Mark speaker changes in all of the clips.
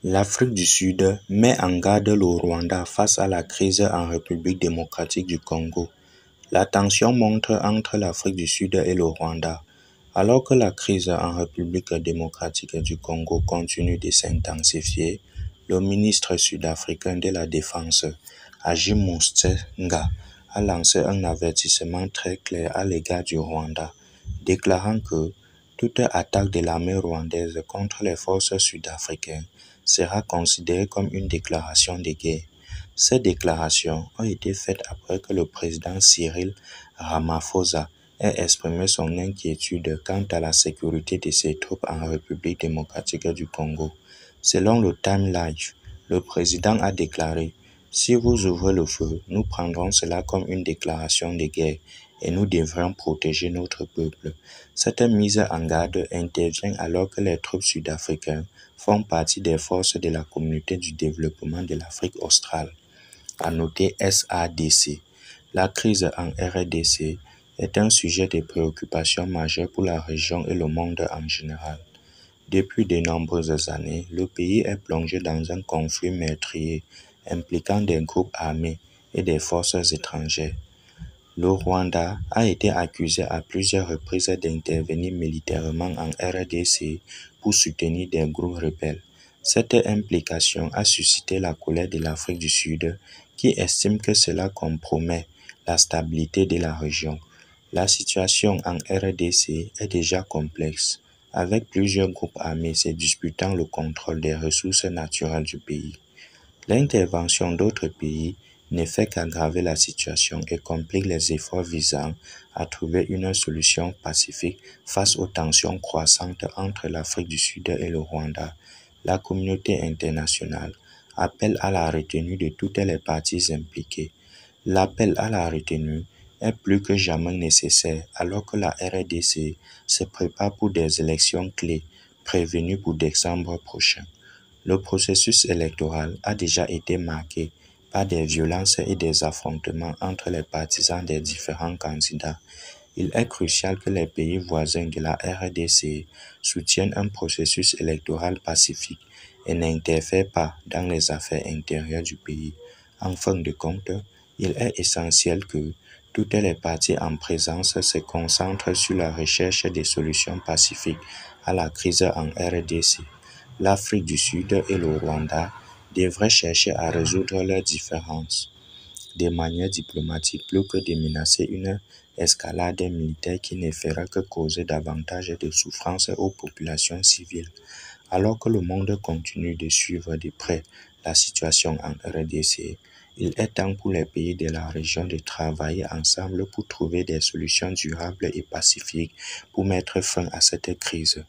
Speaker 1: L'Afrique du Sud met en garde le Rwanda face à la crise en République démocratique du Congo. La tension monte entre l'Afrique du Sud et le Rwanda. Alors que la crise en République démocratique du Congo continue de s'intensifier, le ministre sud-africain de la Défense, Agim Motsenga, a lancé un avertissement très clair à l'égard du Rwanda, déclarant que toute attaque de l'armée rwandaise contre les forces sud-africaines sera considérée comme une déclaration de guerre. Ces déclarations ont été faites après que le président Cyril Ramaphosa ait exprimé son inquiétude quant à la sécurité de ses troupes en République démocratique du Congo. Selon le Time Life, le président a déclaré « Si vous ouvrez le feu, nous prendrons cela comme une déclaration de guerre et nous devrons protéger notre peuple. » Cette mise en garde intervient alors que les troupes sud-africaines font partie des forces de la Communauté du développement de l'Afrique australe, à noter SADC. La crise en RDC est un sujet de préoccupation majeure pour la région et le monde en général. Depuis de nombreuses années, le pays est plongé dans un conflit meurtrier impliquant des groupes armés et des forces étrangères. Le Rwanda a été accusé à plusieurs reprises d'intervenir militairement en RDC pour soutenir des groupes rebelles. Cette implication a suscité la colère de l'Afrique du Sud, qui estime que cela compromet la stabilité de la région. La situation en RDC est déjà complexe, avec plusieurs groupes armés se disputant le contrôle des ressources naturelles du pays. L'intervention d'autres pays ne fait qu'aggraver la situation et complique les efforts visant à trouver une solution pacifique face aux tensions croissantes entre l'Afrique du Sud et le Rwanda. La communauté internationale appelle à la retenue de toutes les parties impliquées. L'appel à la retenue est plus que jamais nécessaire alors que la RDC se prépare pour des élections clés prévues pour décembre prochain. Le processus électoral a déjà été marqué par des violences et des affrontements entre les partisans des différents candidats. Il est crucial que les pays voisins de la RDC soutiennent un processus électoral pacifique et n'interfèrent pas dans les affaires intérieures du pays. En fin de compte, il est essentiel que toutes les parties en présence se concentrent sur la recherche des solutions pacifiques à la crise en RDC. L'Afrique du Sud et le Rwanda devraient chercher à résoudre leurs différences de manière diplomatique plus que de menacer une escalade militaire qui ne fera que causer davantage de souffrances aux populations civiles. Alors que le monde continue de suivre de près la situation en RDC, il est temps pour les pays de la région de travailler ensemble pour trouver des solutions durables et pacifiques pour mettre fin à cette crise.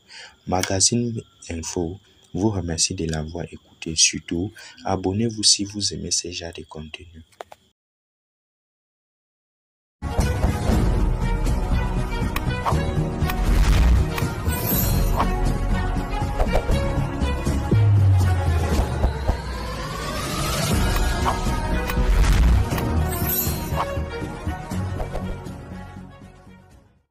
Speaker 1: Magazine Info vous remercie de l'avoir écouté. Surtout, abonnez-vous si vous aimez ce genre de contenu.